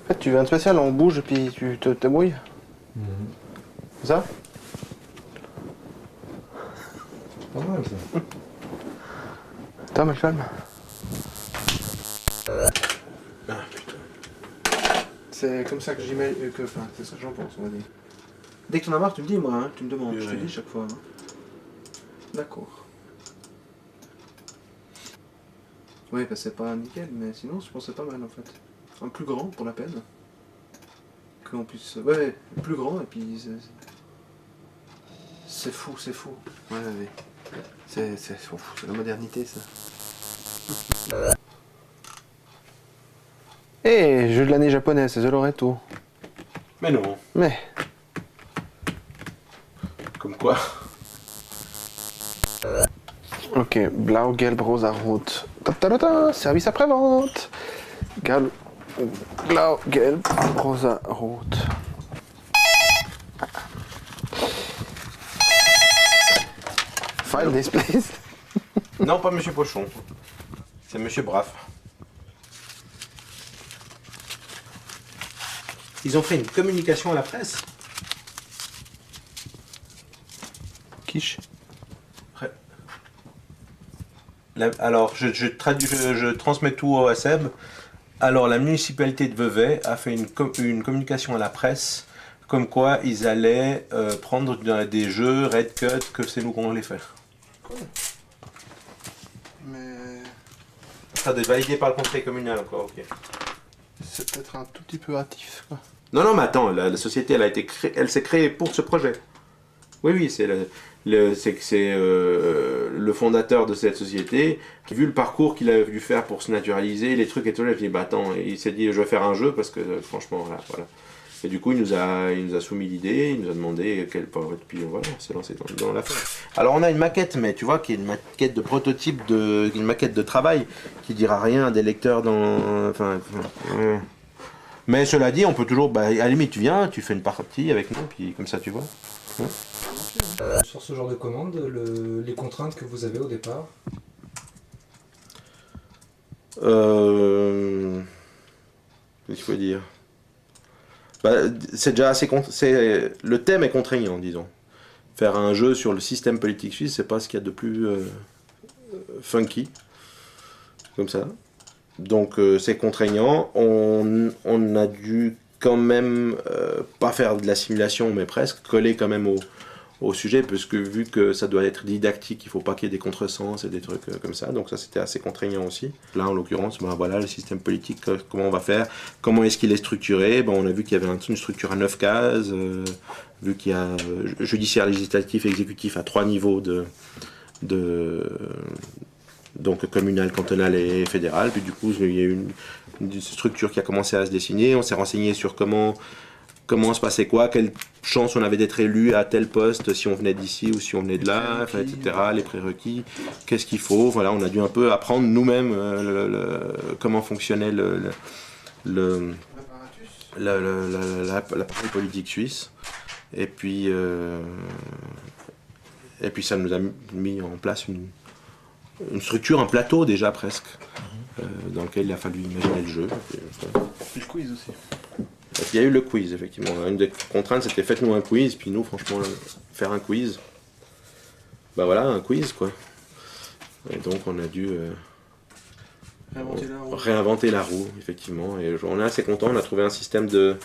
fait, tu veux un spécial, on bouge et puis tu te débrouilles. C'est ça? Pas mal ça. Attends, Malcolm. Ah putain. C'est comme ça que j'imagine, enfin, c'est ça que j'en pense, on va dire. Dès que t'en as marre, tu me dis, moi, hein, tu me demandes, Oui, je te oui. dis chaque fois. Hein. D'accord. Oui, bah c'est pas nickel, mais sinon, je pense que c'est pas mal en fait. Un plus grand pour la peine. Qu'on puisse. Ouais, plus grand, et puis. C'est fou, c'est fou. Ouais, ouais. C'est la modernité, ça. Eh, jeu de l'année japonais, c'est The Loreto. Mais non. Mais. Comme quoi. Ok, Blau, Gelb, Rosa, Rot. Ta-ta-ta-ta, service après-vente. Blau, Gelb, Rosa, Rot. File this, please. Non, pas Monsieur Pochon. C'est Monsieur Braff. Ils ont fait une communication à la presse. Quiche. Alors, je transmets tout au ASEB. Alors, la municipalité de Vevey a fait une communication à la presse comme quoi ils allaient prendre des jeux Red Cut, que c'est nous qu'on allait faire. Cool. Mais. Ça doit être validé par le conseil communal encore, ok. C'est peut-être un tout petit peu hâtif, quoi. Non, non, mais attends, la société, elle s'est créée pour ce projet. Oui, oui, c'est le fondateur de cette société qui, vu le parcours qu'il a dû faire pour se naturaliser, les trucs et tout, il a dit, bah attends, il s'est dit, je vais faire un jeu parce que franchement, voilà. Et du coup, il nous a soumis l'idée, il nous a demandé quel power, et puis voilà, on s'est lancé dans l'affaire. Alors, on a une maquette, mais tu vois, qui est une maquette de prototype, une maquette de travail, qui dira rien à des lecteurs dans. Enfin. Mais cela dit, on peut toujours, bah, à la limite, tu viens, tu fais une partie avec nous, puis comme ça, tu vois. Ouais. Sur ce genre de commande, les contraintes que vous avez au départ? Qu'est-ce qu'il faut dire? Bah, c'est déjà assez le thème est contraignant, disons. Faire un jeu sur le système politique suisse, c'est pas ce qu'il y a de plus funky, comme ça. Donc c'est contraignant. On a dû quand même pas faire de la simulation, mais presque coller quand même au sujet, parce que vu que ça doit être didactique, il faut pas qu'il y ait des contresens et des trucs comme ça, donc ça c'était assez contraignant aussi. Là en l'occurrence, ben, voilà, le système politique, comment on va faire, comment est-ce qu'il est structuré, ben, on a vu qu'il y avait une structure à 9 cases, vu qu'il y a judiciaire, législatif, exécutif à 3 niveaux donc communal, cantonal et fédéral, puis du coup il y a eu une structure qui a commencé à se dessiner, on s'est renseigné sur comment se passait quoi, quelle chance on avait d'être élu à tel poste, si on venait d'ici ou si on venait de là, enfin, etc., les prérequis, qu'est-ce qu'il faut, voilà, on a dû un peu apprendre nous-mêmes comment fonctionnait l'appareil politique suisse, et puis ça nous a mis en place une structure, un plateau déjà presque, dans lequel il a fallu imaginer le jeu. Et le quiz aussi. Il y a eu le quiz, effectivement. Une des contraintes, c'était faites-nous un quiz, puis nous, franchement, faire un quiz. Bah voilà, un quiz, quoi. Et donc, on a dû réinventer la roue, effectivement. Et on est assez content, on a trouvé un système de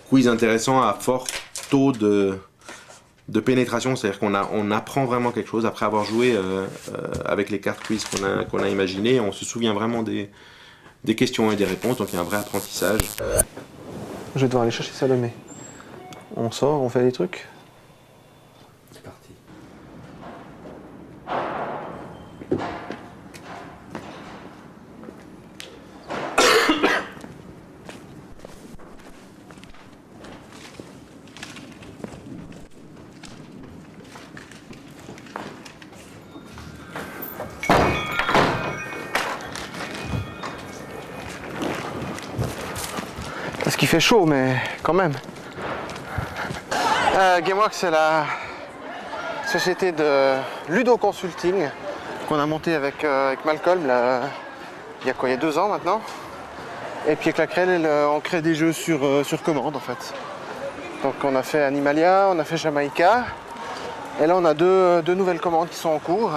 quiz intéressant à fort taux de pénétration, c'est-à-dire qu'on apprend vraiment quelque chose après avoir joué avec les cartes quiz qu'on a imaginées. On se souvient vraiment des questions et des réponses, donc il y a un vrai apprentissage. Je vais devoir aller chercher Salomé. On sort, on fait des trucs. C'est parti. Parce qu'il fait chaud, mais quand même. Gameworks, c'est la société de Ludo Consulting qu'on a montée avec Malcolm là, il y a 2 ans maintenant. Et puis avec laquelle on crée des jeux sur commande en fait. Donc on a fait Animalia, on a fait Jamaïca. Et là on a deux nouvelles commandes qui sont en cours.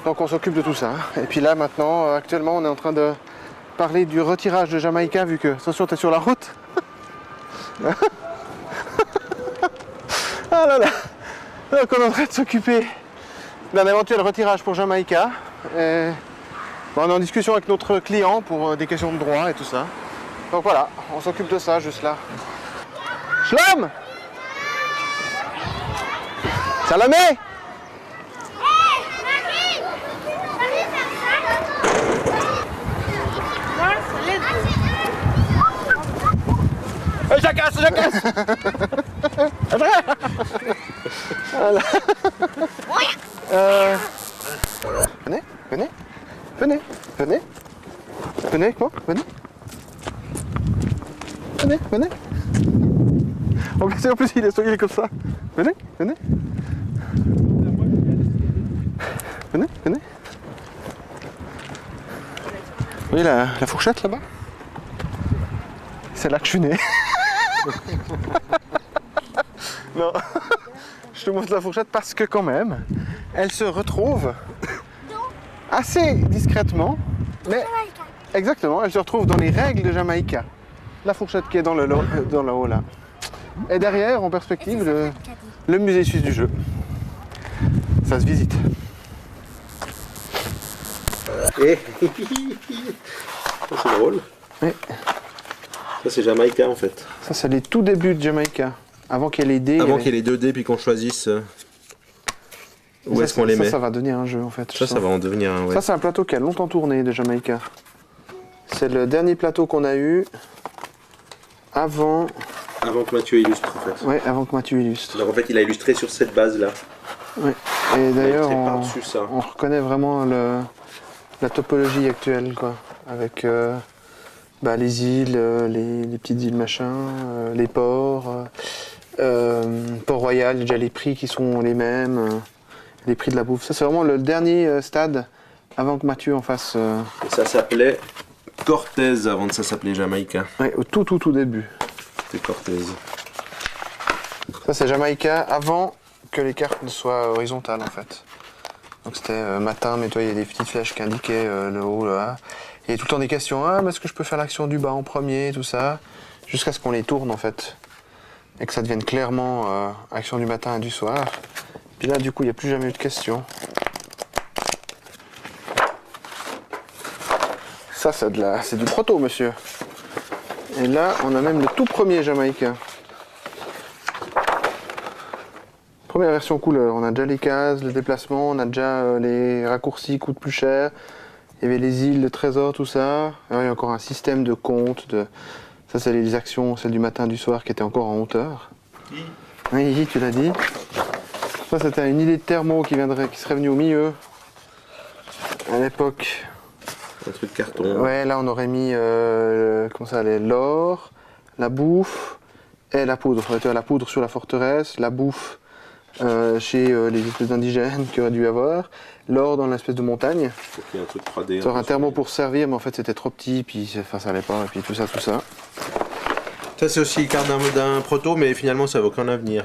Donc on s'occupe de tout ça. Et puis là maintenant, actuellement on est en train de parler du retirage de Jamaïca vu que, attention t'es sur la route. Ah là là. Donc on est en train de s'occuper d'un éventuel retirage pour Jamaïca. Et bon, on est en discussion avec notre client pour des questions de droit et tout ça. Donc voilà, on s'occupe de ça juste là. Shlom! Salamé! Jacasse! Voilà. Venez. Venez avec moi, venez. Venez. En plus, il est comme ça. Venez. Vous voyez la fourchette là-bas? C'est là que je suis né. Non, je te montre la fourchette parce que quand même, elle se retrouve assez discrètement, mais exactement, elle se retrouve dans les règles de Jamaïca. La fourchette qui est dans le haut là. Et derrière, en perspective, le musée suisse du jeu. Ça se visite. Et c'est drôle. Oui. Ça c'est Jamaïca en fait. Ça c'est les tout débuts de Jamaïca. Avant qu'il y ait les dés. Avant qu'il y ait les 2 dés puis qu'on choisisse où est-ce qu'on les met. Ça va devenir un jeu en fait. Ça va en devenir un, ouais. Ça c'est un plateau qui a longtemps tourné de Jamaïca. C'est le dernier plateau qu'on a eu avant... Avant que Mathieu illustre en fait. Oui, avant que Mathieu illustre. Donc en fait il a illustré sur cette base là. Oui. Et d'ailleurs on reconnaît vraiment la topologie actuelle quoi. Avec les îles, les petites îles machin, les ports, Port-Royal, déjà les prix qui sont les mêmes, les prix de la bouffe. Ça c'est vraiment le dernier stade avant que Mathieu en fasse... Ça s'appelait Cortez avant que ça s'appelait Jamaïca. Oui, au tout début. C'était Cortez. Ça c'est Jamaïca avant que les cartes ne soient horizontales en fait. Donc c'était matin, mais toi il y a des petites flèches qui indiquaient le haut là. Il y a tout le temps des questions, mais est-ce que je peux faire l'action du bas en premier, tout ça, jusqu'à ce qu'on les tourne en fait. Et que ça devienne clairement action du matin et du soir. Puis là du coup il n'y a plus jamais eu de questions. Ça c'est du proto monsieur. Et là on a même le tout premier Jamaïcain. Première version couleur, on a déjà les cases, le déplacement, on a déjà les raccourcis qui coûtent plus cher. Il y avait les îles, le trésor, tout ça. Alors, il y a encore un système de compte. Ça, c'est les actions, celles du matin, du soir, qui étaient encore en hauteur. Oui, tu l'as dit. Ça, c'était une idée de thermo qui serait venue au milieu. À l'époque. Un truc de carton. Ouais, là, on aurait mis l'or, la bouffe et la poudre. Tu vois, la poudre sur la forteresse, la bouffe chez les espèces d'indigènes qu'il aurait dû y avoir, l'or dans l'espèce de montagne. Il y a un truc 3D. Ça aurait un thermo pour servir, mais en fait c'était trop petit, puis ça allait pas, et puis tout ça. Ça c'est aussi carte d'un proto, mais finalement ça n'a aucun avenir.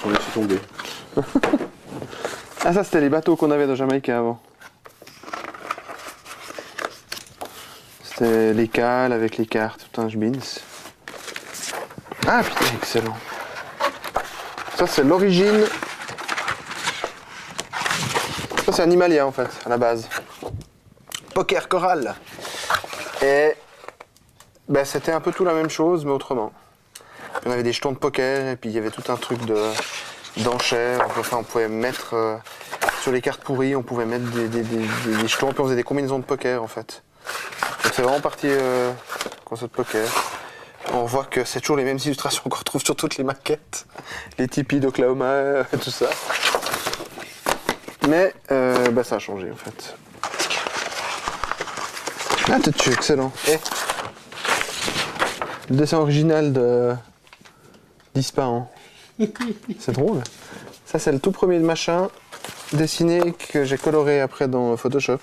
On laisse tomber. Ah ça c'était les bateaux qu'on avait dans Jamaïca avant. C'était les cales avec les cartes, tout un jbins. Ah putain, excellent. Ça c'est l'origine. Ça c'est Animalia en fait, à la base. Poker Coral. Et c'était un peu tout la même chose, mais autrement. On avait des jetons de poker, et puis il y avait tout un truc d'enchères. On pouvait mettre sur les cartes pourries, on pouvait mettre des jetons, puis on faisait des combinaisons de poker en fait. Donc c'est vraiment parti concept poker. On voit que c'est toujours les mêmes illustrations qu'on retrouve sur toutes les maquettes. Les tipis d'Oklahoma, tout ça. Mais ça a changé en fait. Ah, t'es excellent. Le dessin original d'Ispahan. C'est drôle. Ça, c'est le tout premier de machin dessiné que j'ai coloré après dans Photoshop.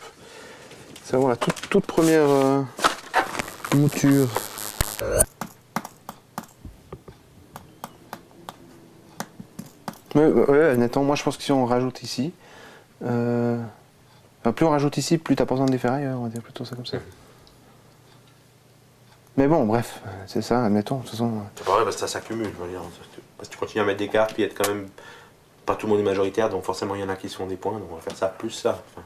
C'est vraiment la toute première mouture. Ouais, honnêtement, moi je pense que si on rajoute ici, enfin, plus on rajoute ici, plus t'as pas besoin de les faire ailleurs, on va dire plutôt ça comme ça. Mais bon, bref, c'est ça, admettons, de toute façon. C'est pas vrai parce que ça s'accumule, je veux dire. Parce que tu continues à mettre des cartes, puis être quand même. Pas tout le monde est majoritaire, donc forcément il y en a qui se font des points, donc on va faire ça plus ça. Enfin,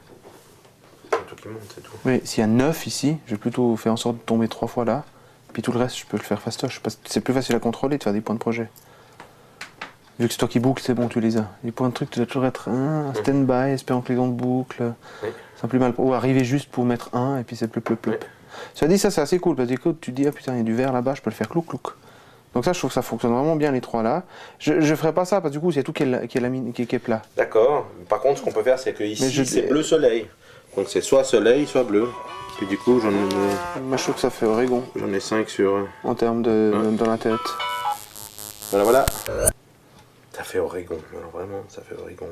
c'est tout qui monte, c'est tout. Oui, s'il y a 9 ici, je vais plutôt faire en sorte de tomber 3 fois là, puis tout le reste, je peux le faire fastoche, parce que c'est plus facile à contrôler de faire des points de projet. Vu que c'est toi qui boucle, c'est bon, tu les as. Les points de truc, tu dois toujours être un stand-by, espérant que les gens bouclent. Oui. C'est plus mal. Ou arriver juste pour mettre un, et puis c'est pleup. Oui. Ça dit, ça c'est assez cool, parce que tu te dis, ah putain, il y a du verre là-bas, je peux le faire clouc. Donc ça, je trouve que ça fonctionne vraiment bien, les trois là. Je ferai pas ça, parce que du coup, c'est tout qui est plat. D'accord. Par contre, ce qu'on peut faire, c'est que ici, c'est bleu soleil. Donc c'est soit soleil, soit bleu. Puis du coup, Moi, je trouve que ça fait Oregon. j'en ai 5 sur... En termes de dans la tête. Voilà. Ça fait Oregon. Alors vraiment, ça fait Oregon.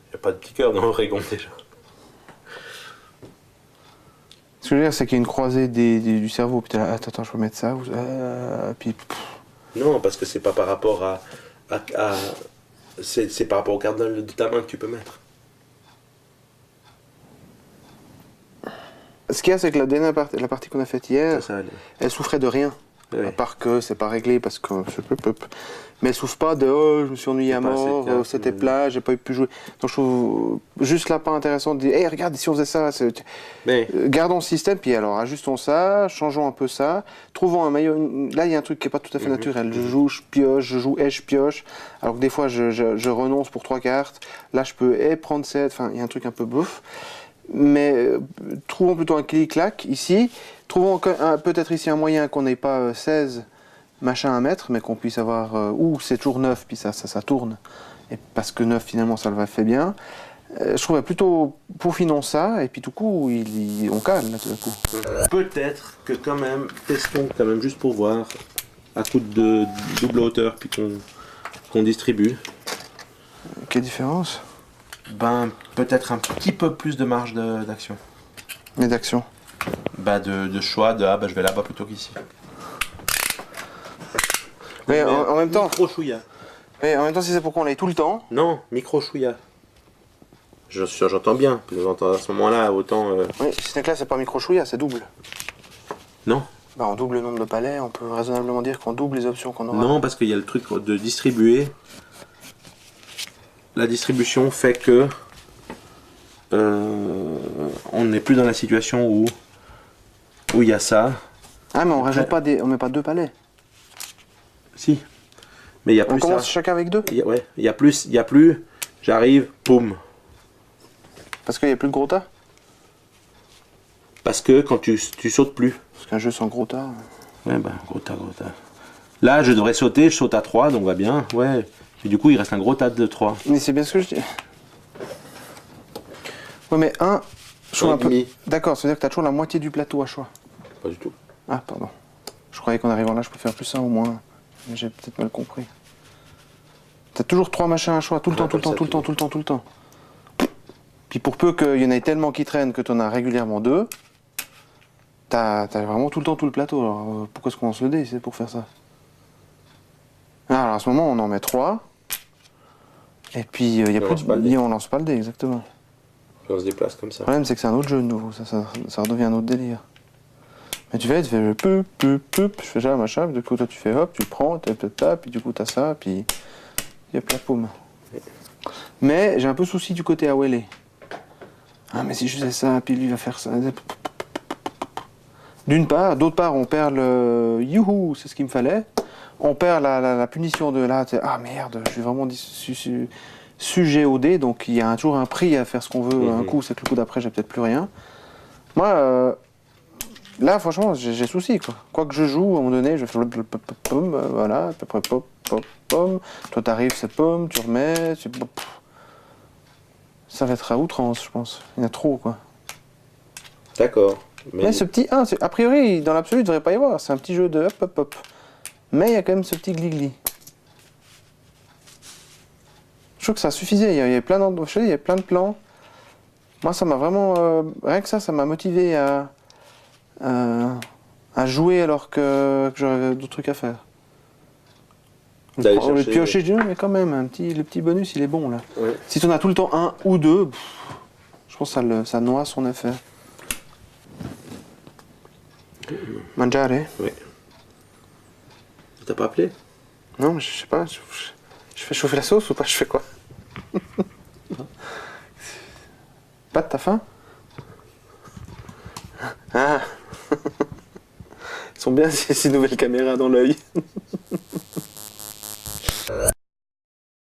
Il n'y a pas de petit cœur dans Oregon déjà. Ce que je veux dire, c'est qu'il y a une croisée du cerveau. Puis t'es là, attends, je peux mettre ça. Puis... Non, parce que c'est pas par rapport à c'est par rapport aux cartes de ta main que tu peux mettre. Ce qu'il y a, c'est que la partie qu'on a faite hier, Ça, elle souffrait de rien. Oui. À part que c'est pas réglé parce que mais elle souffre pas de je me suis ennuyé à pas assez de mort, cartes, c'était plat, j'ai pas pu jouer. Donc je trouve juste là pas intéressant de dire hey, regarde si on faisait ça. Mais Gardons le système, puis alors ajustons ça, changeons un peu ça, trouvons un maillot. Là il y a un truc qui est pas tout à fait naturel. Je joue, je pioche, je pioche. Alors que des fois je renonce pour 3 cartes. Là je peux prendre 7, enfin il y a un truc un peu bouffe. Mais trouvons plutôt un clic-clac ici. Trouvons peut-être ici un moyen qu'on n'ait pas 16 machins à mettre, mais qu'on puisse avoir ou c'est toujours 9, puis ça tourne. Et parce que 9 finalement ça le fait bien. Je trouverais plutôt peaufinons ça, et puis tout coup on cale là tout d'un coup. peut-être que quand même, testons quand même juste pour voir, à coup de double hauteur, puis qu'on distribue. Quelle différence? Ben, peut-être un petit peu plus de marge d'action. Mais d'action. Bah, de choix, je vais là-bas plutôt qu'ici. Mais en même temps, Micro-chouïa. si c'est pour qu'on l'aille tout le temps, Non, micro-chouïa. J'entends bien. À ce moment-là, autant... oui, si ce n'est que là c'est pas micro-chouïa, c'est double. Non. Bah, on double le nombre de palais, on peut raisonnablement dire qu'on double les options qu'on aura. Non, parce qu'il y a le truc de distribuer. La distribution fait que on n'est plus dans la situation où il y a ça. Ah, mais on rajoute pas on met pas 2 palais. Si. Mais il y a On plus ça. commence chacun avec 2. Ouais, il y a plus. J'arrive, poum. Parce qu'il n'y a plus de gros tas. Parce que quand tu sautes plus. Parce qu'un jeu sans gros tas. Ouais, bah, gros tas. Là, je devrais sauter, je saute à 3, donc va bien. Ouais. Et du coup, il reste un gros tas de 3. Mais c'est bien ce que je dis. Ouais, mais je trouve un peu. D'accord, ça veut dire que tu as toujours la moitié du plateau à choix. Pas du tout. Ah, pardon. Je croyais qu'en arrivant là, je peux faire plus ça au moins. Mais j'ai peut-être mal compris. T'as toujours 3 machins à choix, tout le temps. Puis pour peu qu'il y en ait tellement qui traînent que t'en as régulièrement 2, t'as vraiment tout le temps tout le plateau. Alors pourquoi est-ce qu'on lance le dé? C'est pour faire ça. Alors à ce moment, on en met 3. Et puis il y a plus de... On lance pas le dé, exactement. On se déplace comme ça. Le problème, c'est que c'est un autre jeu de nouveau. Ça redevient un autre délire. Mais tu fais poup, je fais ça, machin, puis du coup toi tu fais hop, tu le prends, puis du coup t'as ça, puis hop la paume. Mais j'ai un peu souci du côté Awele. Ah mais si je faisais ça, puis lui va faire ça. D'une part, d'autre part on perd le youhou, c'est ce qu'il me fallait. On perd la punition de là, ah merde, je suis vraiment sujet au dé, donc il y a toujours un prix à faire ce qu'on veut. Un coup, c'est que le coup d'après j'ai peut-être plus rien. Moi, là, franchement, j'ai souci, quoi. Quoi que je joue, à un moment donné, je fais pom, voilà, après pop, pom. Toi, t'arrives, c'est pom, tu remets, ça va être à outrance, je pense. Il y en a trop, quoi. D'accord. Mais ce petit 1, a priori, dans l'absolu, il ne devrait pas y avoir. C'est un petit jeu de hop. Mais il y a quand même ce petit gli-gli. Je trouve que ça suffisait. Il y avait plein de plans. Moi, ça m'a vraiment... rien que ça m'a motivé à jouer alors que j'avais d'autres trucs à faire. D'aller Le chercher- piocher, je dis non, mais quand même, le petit bonus, il est bon là. Ouais. Si tu en as tout le temps un ou deux, je pense que ça noie son effet. Mangiare? Oui. T'as pas appelé? Non, mais je sais pas, je fais chauffer la sauce ou pas? Je fais quoi? Pat, t'as faim? Ah. Ils sont bien ces nouvelles caméras dans l'œil.